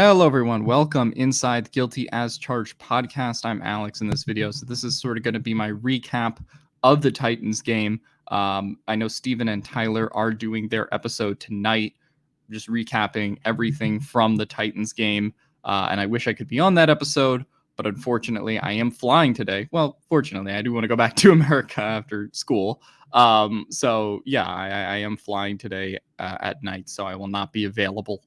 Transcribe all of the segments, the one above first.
Hello, everyone. Welcome inside the Guilty as Charged podcast. I'm Alex in this video. So this is sort of going to be my recap of the Titans game. I know Steven and Tyler are doing their episode tonight, just recapping everything from the Titans game. And I wish I could be on that episode, but unfortunately, I am flying today. Well, fortunately, I do want to go back to America after school. So yeah, I am flying today at night, so I will not be available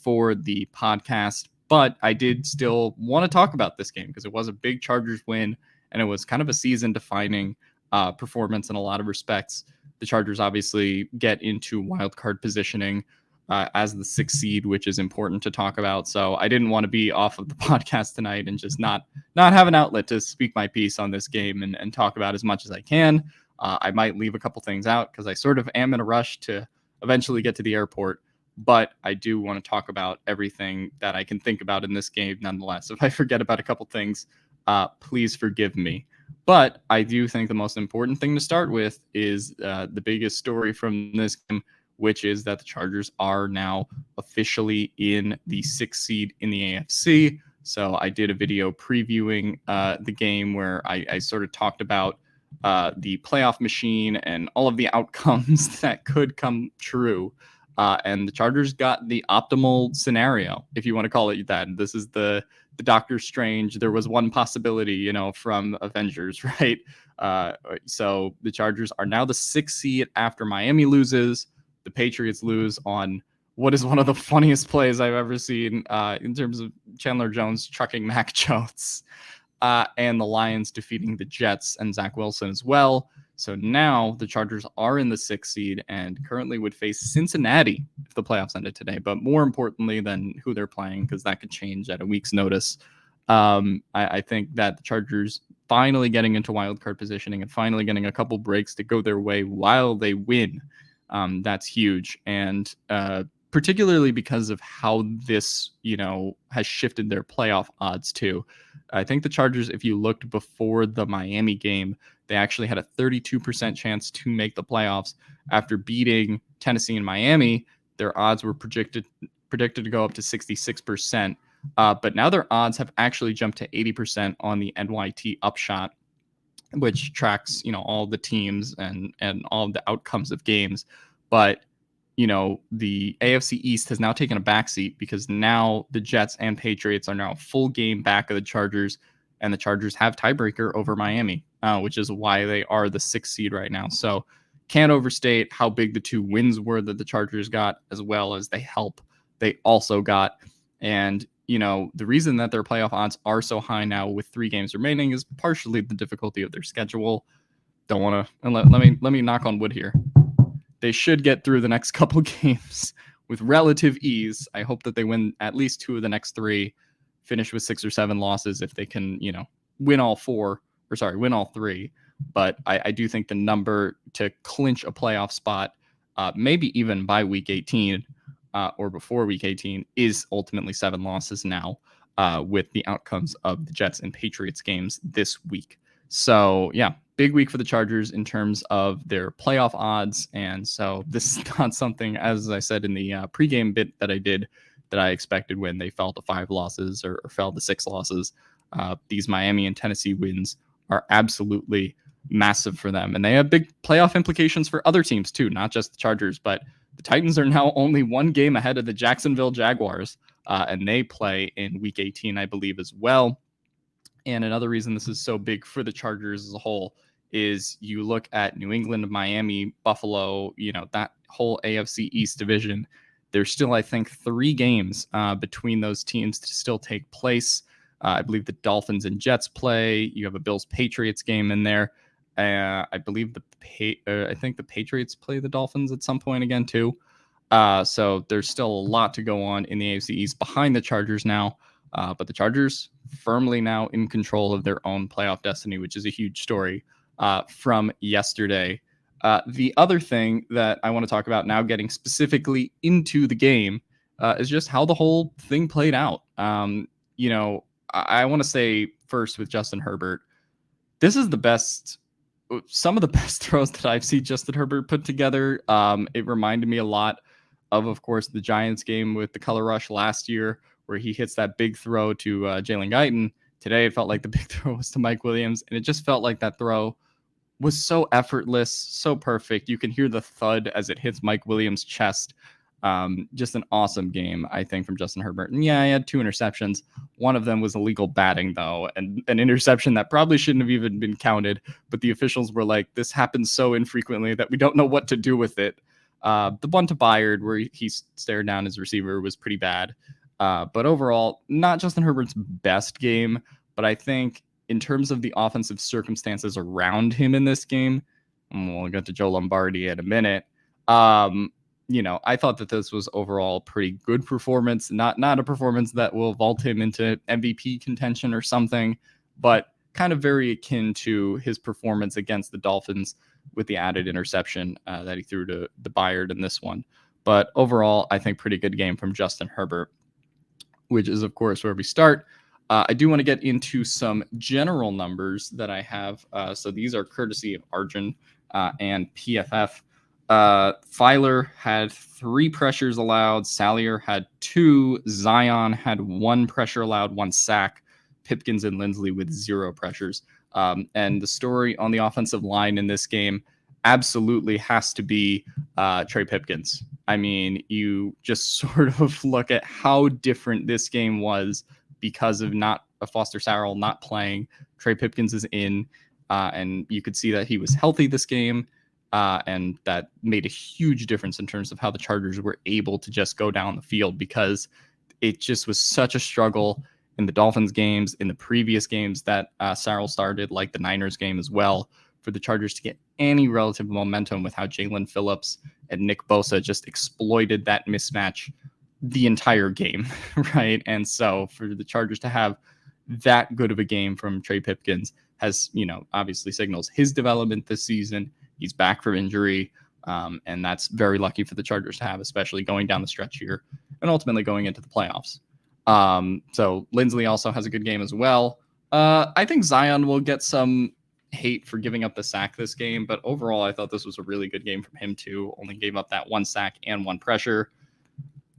for the podcast, but I did still want to talk about this game because it was a big Chargers win and it was kind of a season-defining performance in a lot of respects. The Chargers obviously get into wild card positioning as the 6th seed, which is important to talk about. So I didn't want to be off of the podcast tonight and just not have an outlet to speak my piece on this game and talk about as much as I can. I might leave a couple things out because I sort of am in a rush to eventually get to the airport. But I do want to talk about everything that I can think about in this game nonetheless. If I forget about a couple things, please forgive me. But I do think the most important thing to start with is the biggest story from this game, which is that the Chargers are now officially in the 6th seed in the AFC. So I did a video previewing the game where I sort of talked about the playoff machine and all of the outcomes that could come true. And the Chargers got the optimal scenario, if you want to call it that. This is the Doctor Strange. There was one possibility, from Avengers, right? So the Chargers are now the 6th seed after Miami loses. The Patriots lose on what is one of the funniest plays I've ever seen in terms of Chandler Jones trucking Mac Jones. And the Lions defeating the Jets and Zach Wilson as well. So now the Chargers are in the 6th seed and currently would face Cincinnati if the playoffs ended today. But more importantly than who they're playing, because that could change at a week's notice, I think that the Chargers finally getting into wildcard positioning and finally getting a couple breaks to go their way while they win. That's huge. And particularly because of how this, has shifted their playoff odds too. I think the Chargers, if you looked before the Miami game, they actually had a 32% chance to make the playoffs. After beating Tennessee and Miami, their odds were predicted to go up to 66%. But now their odds have actually jumped to 80% on the NYT Upshot, which tracks, all the teams and all of the outcomes of games. But the AFC East has now taken a backseat because now the Jets and Patriots are now a full game back of the Chargers, and the Chargers have tiebreaker over Miami, which is why they are the 6th seed right now. So can't overstate how big the 2 wins were that the Chargers got, as well as the help they also got. And, the reason that their playoff odds are so high now with 3 games remaining is partially the difficulty of their schedule. Don't want to, let me knock on wood here. They should get through the next couple games with relative ease. I hope that they win at least 2 of the next 3, finish with 6 or 7 losses if they can, win all 3. But I do think the number to clinch a playoff spot, maybe even by week 18 or before week 18, is ultimately 7 losses now with the outcomes of the Jets and Patriots games this week. So, yeah, big week for the Chargers in terms of their playoff odds. And so this is not something, as I said in the pregame bit that I did, that I expected when they fell to 5 losses or fell to 6 losses. These Miami and Tennessee wins are absolutely massive for them. And they have big playoff implications for other teams too, not just the Chargers. But the Titans are now only 1 game ahead of the Jacksonville Jaguars, and they play in week 18, I believe, as well. And another reason this is so big for the Chargers as a whole is you look at New England, Miami, Buffalo, that whole AFC East division. There's still, I think, 3 games between those teams to still take place. I believe the Dolphins and Jets play. You have a Bills-Patriots game in there. I believe I think the Patriots play the Dolphins at some point again too. So there's still a lot to go on in the AFC East behind the Chargers now. But the Chargers firmly now in control of their own playoff destiny, which is a huge story from yesterday. The other thing that I want to talk about now, getting specifically into the game, is just how the whole thing played out. I want to say first with Justin Herbert, this is some of the best throws that I've seen Justin Herbert put together. It reminded me a lot of course, the Giants game with the color rush last year, where he hits that big throw to Jalen Guyton. Today, it felt like the big throw was to Mike Williams, and it just felt like that throw was so effortless, so perfect. You can hear the thud as it hits Mike Williams' chest. Just an awesome game, I think, from Justin Herbert. And yeah, he had 2 interceptions. One of them was illegal batting, though, and an interception that probably shouldn't have even been counted. But the officials were like, this happens so infrequently that we don't know what to do with it. The one to Byard, where he stared down his receiver, was pretty bad. But overall, not Justin Herbert's best game, but I think in terms of the offensive circumstances around him in this game, we'll get to Joe Lombardi in a minute. I thought that this was overall a pretty good performance. Not a performance that will vault him into MVP contention or something, but kind of very akin to his performance against the Dolphins with the added interception that he threw to the Byard in this one. But overall, I think pretty good game from Justin Herbert, which is, of course, where we start. I do want to get into some general numbers that I have. So these are courtesy of Arjun and PFF. Filer had 3 pressures allowed. Salyer had 2. Zion had 1 pressure allowed, 1 sack. Pipkins and Lindsley with 0 pressures. And the story on the offensive line in this game absolutely has to be Trey Pipkins. I mean, you just sort of look at how different this game was because of not a Foster Sarrell not playing. Trey Pipkins is in, and you could see that he was healthy this game, and that made a huge difference in terms of how the Chargers were able to just go down the field, because it just was such a struggle in the Dolphins games, in the previous games that Sarrell started, like the Niners game as well, for the Chargers to get any relative momentum with how Jalen Phillips and Nick Bosa just exploited that mismatch the entire game, right? And so for the Chargers to have that good of a game from Trey Pipkins has, obviously signals his development this season. He's back from injury, and that's very lucky for the Chargers to have, especially going down the stretch here and ultimately going into the playoffs. So Lindsley also has a good game as well. I think Zion will get some hate for giving up the sack this game, but overall, I thought this was a really good game from him too. Only gave up that 1 sack and 1 pressure.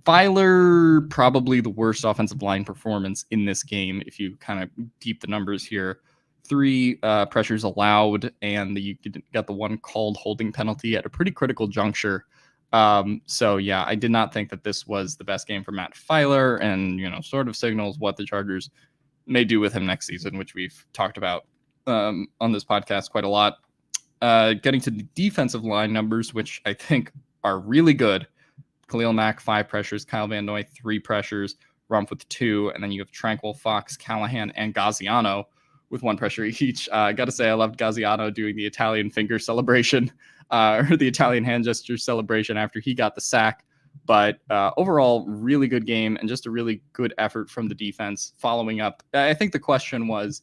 Filer, probably the worst offensive line performance in this game, if you kind of deep the numbers here. 3 pressures allowed, and you got the 1 called holding penalty at a pretty critical juncture. So yeah, I did not think that this was the best game for Matt Filer, and sort of signals what the Chargers may do with him next season, which we've talked about on this podcast quite a lot. Getting to the defensive line numbers, which I think are really good. Khalil Mack, 5 pressures. Kyle Van Noy, 3 pressures. Rumph with 2. And then you have Tranquil, Fox, Callahan, and Gaziano with 1 pressure each. I got to say, I loved Gaziano doing the Italian finger celebration, or the Italian hand gesture celebration after he got the sack. But overall, really good game and just a really good effort from the defense following up. I think the question was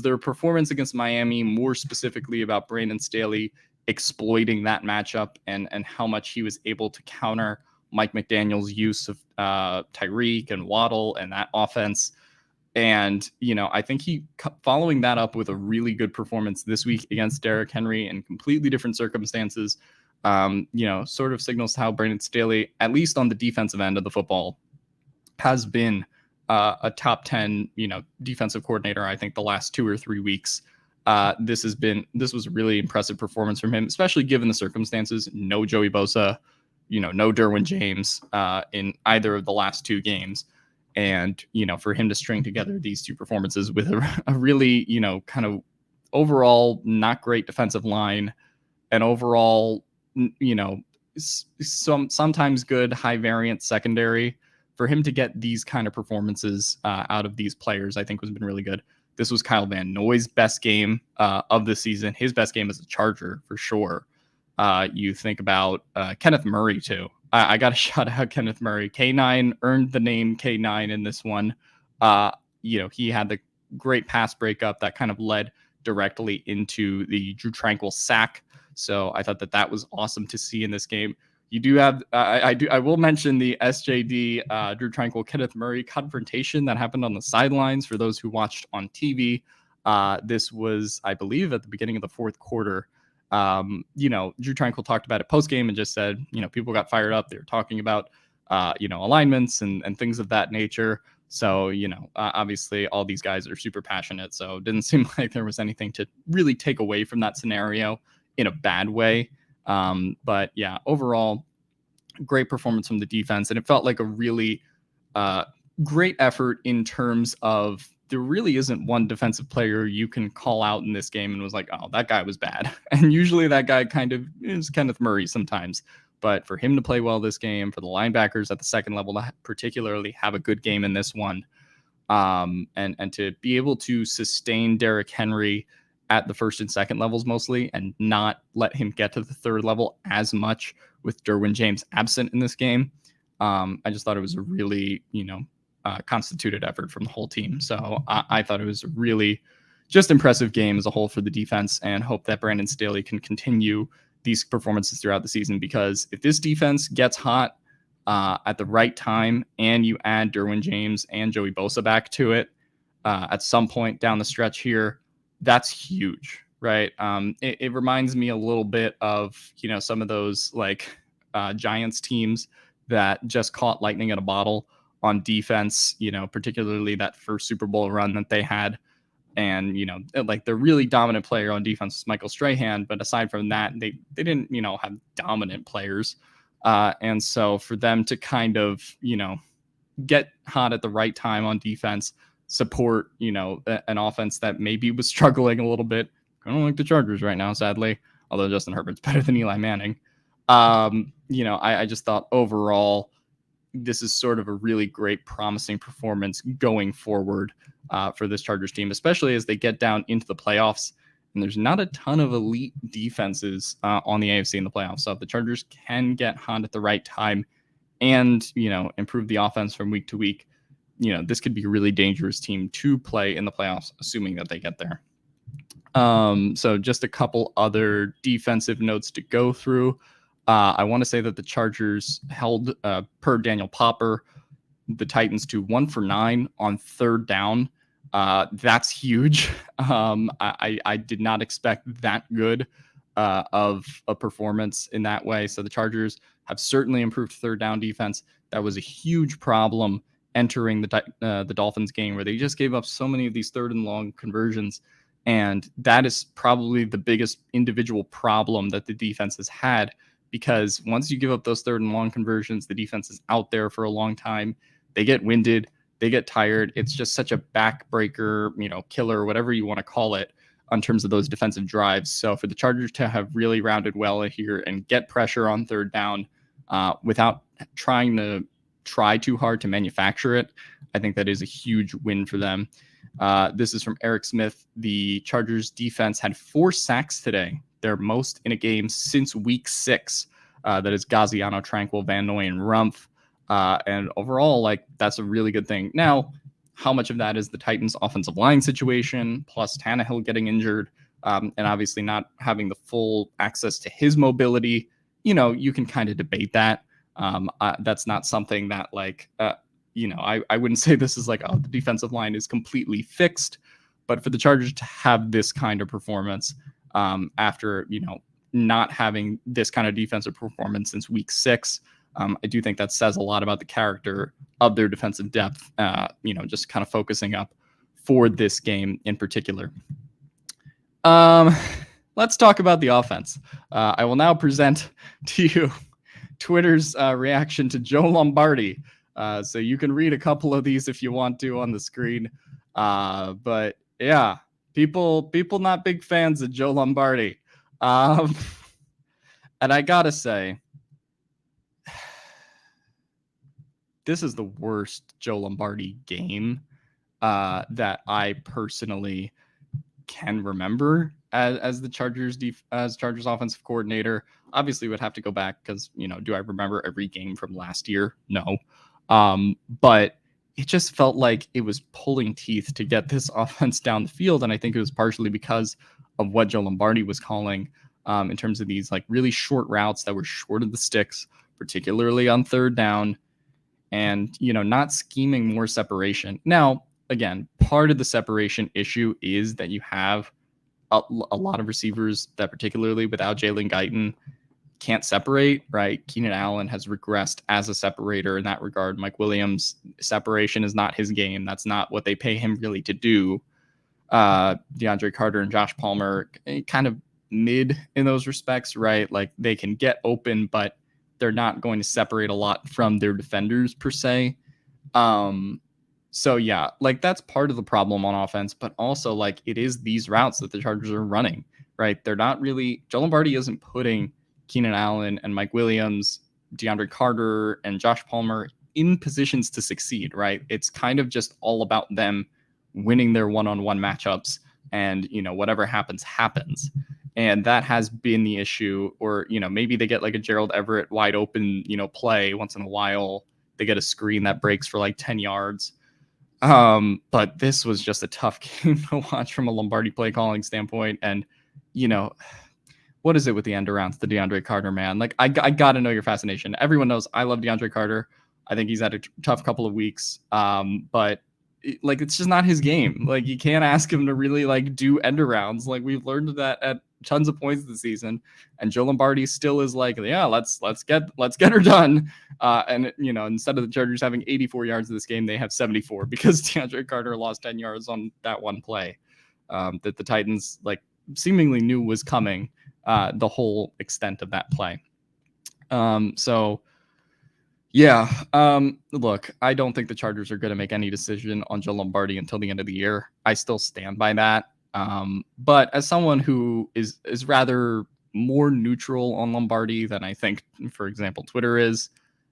there a performance against Miami, more specifically about Brandon Staley exploiting that matchup and how much he was able to counter Mike McDaniel's use of Tyreek and Waddle and that offense. And, I think he, following that up with a really good performance this week against Derrick Henry in completely different circumstances, sort of signals how Brandon Staley, at least on the defensive end of the football, has been a top 10, defensive coordinator, I think, the last 2 or 3 weeks. This was a really impressive performance from him, especially given the circumstances. No Joey Bosa, no Derwin James in either of the last 2 games. And, for him to string together these 2 performances with a really, kind of overall not great defensive line and overall, sometimes good high variant secondary, for him to get these kind of performances out of these players, I think has been really good. This was Kyle Van Noy's best game of the season, his best game as a Charger for sure. You think about Kenneth Murray too. I got to shout out Kenneth Murray. K9 earned the name K9 in this one. He had the great pass breakup that kind of led directly into the Drew Tranquil sack. So I thought that was awesome to see in this game. You do have, I will mention the SJD Drew Tranquil Kenneth Murray confrontation that happened on the sidelines for those who watched on TV. This was, I believe, at the beginning of the 4th quarter. Drew Tranquil talked about it post game and just said, people got fired up. They were talking about alignments and things of that nature. So, obviously all these guys are super passionate. So it didn't seem like there was anything to really take away from that scenario in a bad way. But yeah, overall, great performance from the defense. And it felt like a really great effort in terms of there really isn't one defensive player you can call out in this game and was like, oh, that guy was bad. And usually that guy kind of is Kenneth Murray sometimes. But for him to play well this game, for the linebackers at the second level to particularly have a good game in this one, and to be able to sustain Derrick Henry at the first and second levels mostly and not let him get to the third level as much with Derwin James absent in this game. I just thought it was a really, constituted effort from the whole team. So I thought it was a really just impressive game as a whole for the defense, and hope that Brandon Staley can continue these performances throughout the season, because if this defense gets hot at the right time and you add Derwin James and Joey Bosa back to it at some point down the stretch here, that's huge, right? It reminds me a little bit of, some of those like Giants teams that just caught lightning in a bottle on defense, particularly that first Super Bowl run that they had. And, like the really dominant player on defense was Michael Strahan. But aside from that, they didn't, have dominant players. And so for them to kind of, get hot at the right time on defense, support, an offense that maybe was struggling a little bit. I don't like the Chargers right now, sadly, although Justin Herbert's better than Eli Manning. I just thought overall, this is sort of a really great, promising performance going forward for this Chargers team, especially as they get down into the playoffs. And there's not a ton of elite defenses on the AFC in the playoffs. So if the Chargers can get hot at the right time and, improve the offense from week to week, this could be a really dangerous team to play in the playoffs, assuming that they get there. So just a couple other defensive notes to go through. I want to say that the Chargers held, per Daniel Popper, the Titans to 1 for 9 on third down. That's huge. I did not expect that good of a performance in that way. So the Chargers have certainly improved third down defense. That was a huge problem entering the Dolphins game, where they just gave up so many of these third and long conversions. And that is probably the biggest individual problem that the defense has had, because once you give up those third and long conversions, the defense is out there for a long time. They get winded, they get tired. It's just such a backbreaker, killer, whatever you want to call it, in terms of those defensive drives. So for the Chargers to have really rounded well here and get pressure on third down without trying too hard to manufacture it, I think that is a huge win for them. This is from Eric Smith. The Chargers defense had 4 sacks today, their most in a game since week 6. That is Gaziano, Tranquil, Van Noy, and Rumpf. And overall, that's a really good thing. Now, how much of that is the Titans' offensive line situation, plus Tannehill getting injured, and obviously not having the full access to his mobility? You can kind of debate that. That's not something that I wouldn't say this is the defensive line is completely fixed, but for the Chargers to have this kind of performance after, not having this kind of defensive performance since week 6, I do think that says a lot about the character of their defensive depth, just kind of focusing up for this game in particular. Let's talk about the offense. I will now present to you Twitter's reaction to Joe Lombardi. So you can read a couple of these if you want to on the screen. But yeah, people not big fans of Joe Lombardi. And I gotta say, this is the worst Joe Lombardi game that I personally can remember as the Chargers offensive coordinator. Obviously would have to go back because, do I remember every game from last year? No. But it just felt like it was pulling teeth to get this offense down the field. And I think it was partially because of what Joe Lombardi was calling in terms of these really short routes that were short of the sticks, particularly on third down, and, not scheming more separation. Now, again, part of the separation issue is that you have a lot of receivers that, particularly without Jalen Guyton, can't separate, right? Keenan Allen has regressed as a separator in that regard. Mike Williams, separation is not his game. That's not what they pay him really to do. DeAndre Carter and Josh Palmer kind of mid in those respects, right? Like they can get open, but they're not going to separate a lot from their defenders per se. So yeah, like that's part of the problem on offense, but also like it is these routes that the Chargers are running, right? They're not really, Joe Lombardi isn't putting Keenan Allen and Mike Williams, DeAndre Carter and Josh Palmer in positions to succeed, right? It's kind of just all about them winning their one-on-one matchups, and whatever happens happens. And that has been the issue. Or maybe they get like a Gerald Everett wide open play once in a while. They get a screen that breaks for like 10 yards. But this was just a tough game to watch from a Lombardi play calling standpoint. And what is it with the end arounds, the DeAndre Carter, man? Like I gotta know your fascination. Everyone knows I love DeAndre Carter. I think he's had a tough couple of weeks. But it's just not his game. Like you can't ask him to really like do end arounds. Like we've learned that at tons of points this season, and Joe Lombardi still is like, yeah, let's get her done. And instead of the Chargers having 84 yards in this game, they have 74 because DeAndre Carter lost 10 yards on that one play that the Titans like seemingly knew was coming. The whole extent of that play. So. Yeah. Look, I don't think the Chargers are going to make any decision on Joe Lombardi until the end of the year. I still stand by that. But as someone who is rather more neutral on Lombardi than I think, for example, Twitter is,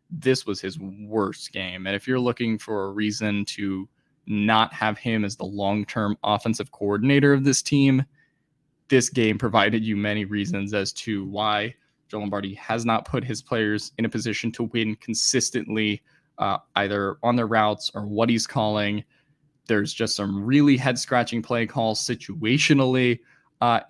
this was his worst game. And if you're looking for a reason to not have him as the long-term offensive coordinator of this team, this game provided you many reasons as to why Joe Lombardi has not put his players in a position to win consistently, either on their routes or what he's calling. There's just some really head-scratching play calls situationally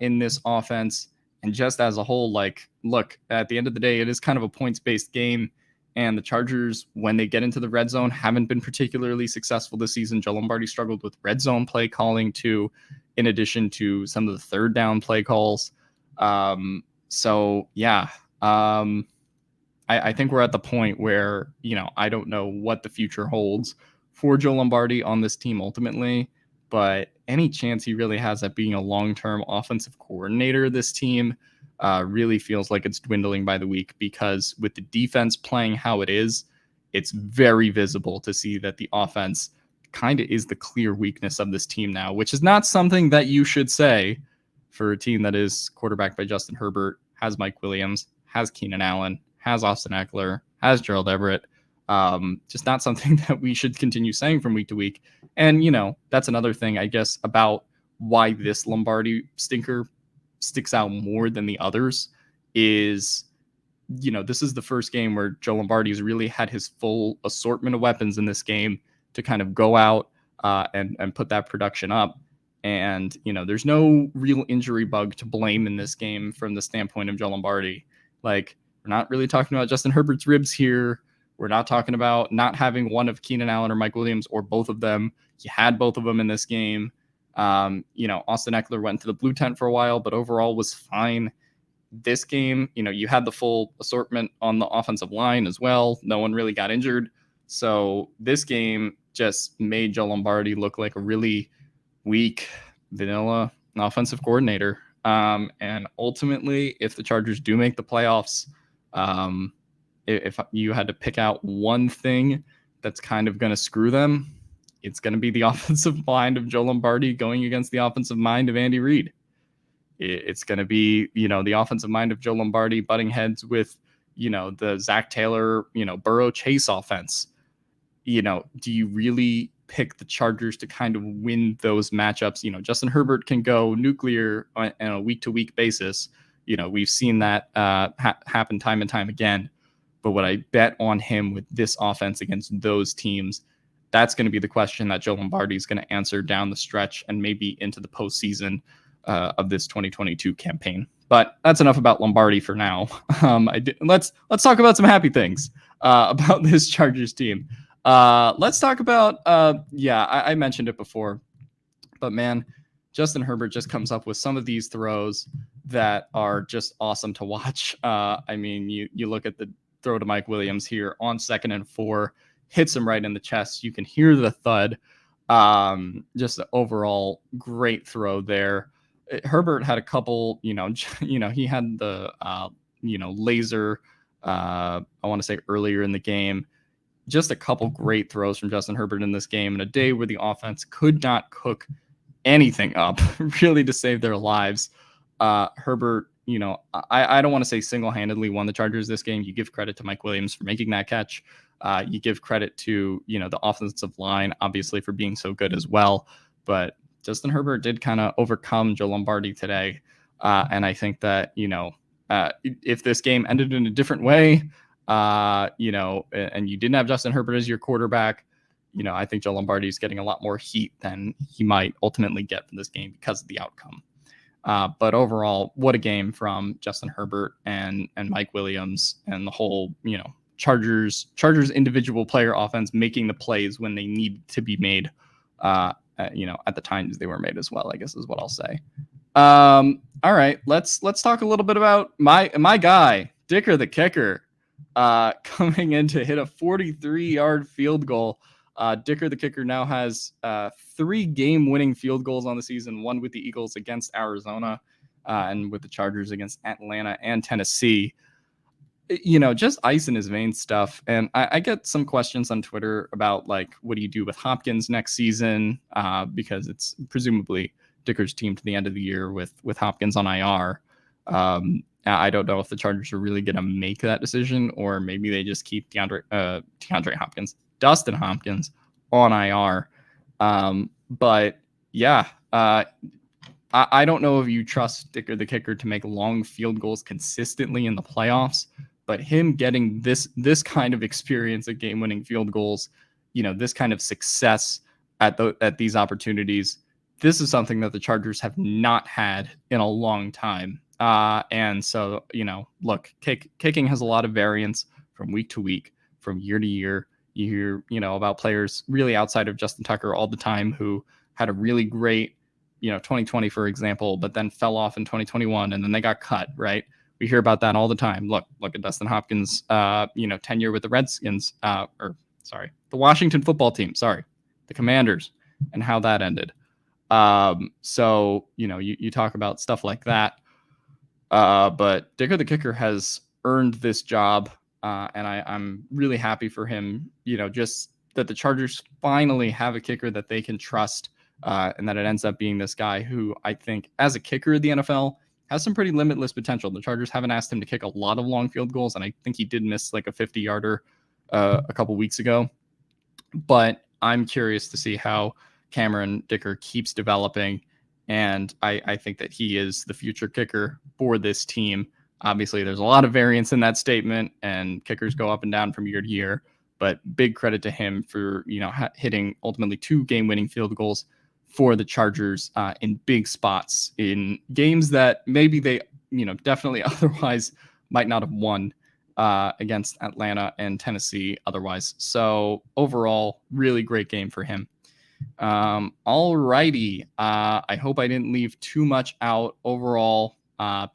in this offense. And just as a whole, like, look, at the end of the day, it is kind of a points-based game. And the Chargers, when they get into the red zone, haven't been particularly successful this season. Joe Lombardi struggled with red zone play calling too, in addition to some of the third down play calls. So yeah, I think we're at the point where, I don't know what the future holds for Joe Lombardi on this team ultimately, but any chance he really has at being a long-term offensive coordinator of this team really feels like it's dwindling by the week, because with the defense playing how it is, it's very visible to see that the offense kind of is the clear weakness of this team now, which is not something that you should say for a team that is quarterbacked by Justin Herbert, has Mike Williams, has Keenan Allen, has Austin Eckler, has Gerald Everett. Just not something that we should continue saying from week to week. And, that's another thing, I guess, about why this Lombardi stinker sticks out more than the others is, this is the first game where Joe Lombardi has really had his full assortment of weapons in this game to kind of go out and put that production up. And, there's no real injury bug to blame in this game from the standpoint of Joe Lombardi. Like, we're not really talking about Justin Herbert's ribs here. We're not talking about not having one of Keenan Allen or Mike Williams or both of them. He had both of them in this game. Austin Eckler went to the blue tent for a while, but overall was fine. This game, you had the full assortment on the offensive line as well. No one really got injured. So this game just made Joe Lombardi look like a really weak, vanilla offensive coordinator. And ultimately, if the Chargers do make the playoffs, if you had to pick out one thing that's kind of going to screw them, it's going to be the offensive mind of Joe Lombardi going against the offensive mind of Andy Reid. It's going to be, the offensive mind of Joe Lombardi butting heads with, the Zach Taylor, Burrow Chase offense. Do you really pick the Chargers to kind of win those matchups? Justin Herbert can go nuclear on a week-to-week basis. We've seen that happen time and time again. But would I bet on him with this offense against those teams? That's going to be the question that Joe Lombardi is going to answer down the stretch and maybe into the postseason of this 2022 campaign. But that's enough about Lombardi for now. Let's talk about some happy things about this Chargers team. Let's talk about, I mentioned it before, but man, Justin Herbert just comes up with some of these throws that are just awesome to watch. I mean, you look at the throw to Mike Williams here on 2nd and 4, hits him right in the chest. You can hear the thud. Just an overall great throw there. Herbert had a couple, he had the laser. I want to say earlier in the game, just a couple great throws from Justin Herbert in this game, in a day where the offense could not cook anything up really to save their lives. Herbert, I don't want to say single-handedly won the Chargers this game. You give credit to Mike Williams for making that catch. You give credit to, the offensive line, obviously, for being so good as well. But Justin Herbert did kind of overcome Joe Lombardi today. And I think that, if this game ended in a different way, and you didn't have Justin Herbert as your quarterback, I think Joe Lombardi is getting a lot more heat than he might ultimately get from this game because of the outcome. But overall, what a game from Justin Herbert and Mike Williams and the whole, Chargers individual player offense making the plays when they need to be made, at the times they were made as well, I guess is what I'll say. All right, let's talk a little bit about my guy, Dicker the kicker, coming in to hit a 43-yard field goal. Dicker the kicker now has 3 game-winning field goals on the season, one with the Eagles against Arizona, and with the Chargers against Atlanta and Tennessee. Just ice in his veins stuff. And I get some questions on Twitter about, like, what do you do with Hopkins next season? Because it's presumably Dicker's team to the end of the year with Hopkins on IR. I don't know if the Chargers are really going to make that decision, or maybe they just keep Dustin Hopkins on IR. But yeah, I don't know if you trust Dicker the kicker to make long field goals consistently in the playoffs, but him getting this kind of experience at game-winning field goals, this kind of success at these opportunities, this is something that the Chargers have not had in a long time. And so, look, kicking has a lot of variance from week to week, from year to year. You hear, about players really outside of Justin Tucker all the time who had a really great, 2020, for example, but then fell off in 2021 and then they got cut, right? We hear about that all the time. Look at Dustin Hopkins, tenure with the Redskins, the Washington football team, the Commanders, and how that ended. So, you talk about stuff like that. But Dicker the kicker has earned this job. And I'm really happy for him, just that the Chargers finally have a kicker that they can trust, and that it ends up being this guy who I think, as a kicker of the NFL, has some pretty limitless potential. The Chargers haven't asked him to kick a lot of long field goals, and I think he did miss like a 50-yarder a couple weeks ago. But I'm curious to see how Cameron Dicker keeps developing, and I think that he is the future kicker for this team. Obviously, there's a lot of variance in that statement, and kickers go up and down from year to year. But big credit to him for hitting ultimately 2 game-winning field goals for the Chargers in big spots in games that maybe they definitely otherwise might not have won against Atlanta and Tennessee otherwise. So overall, really great game for him. All righty. I hope I didn't leave too much out overall.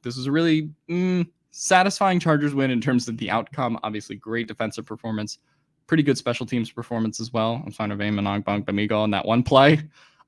This was a really satisfying Chargers win in terms of the outcome. Obviously, great defensive performance, pretty good special teams performance as well. I'm trying to name Manong Bamigo on that one play.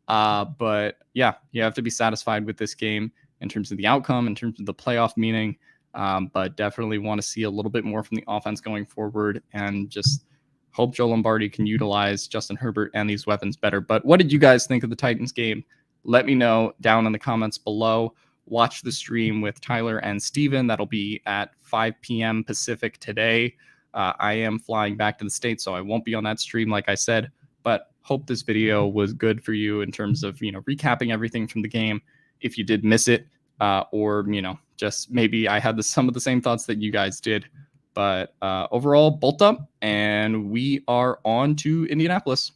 But yeah, you have to be satisfied with this game in terms of the outcome, in terms of the playoff meaning. But definitely want to see a little bit more from the offense going forward, and just hope Joe Lombardi can utilize Justin Herbert and these weapons better. But what did you guys think of the Titans game? Let me know down in the comments below. Watch the stream with Tyler and Steven. That'll be at 5 p.m. Pacific today. I am flying back to the States, so I won't be on that stream, like I said, but hope this video was good for you in terms of, recapping everything from the game. If you did miss it, or, just maybe I had some of the same thoughts that you guys did, but overall, bolt up, and we are on to Indianapolis.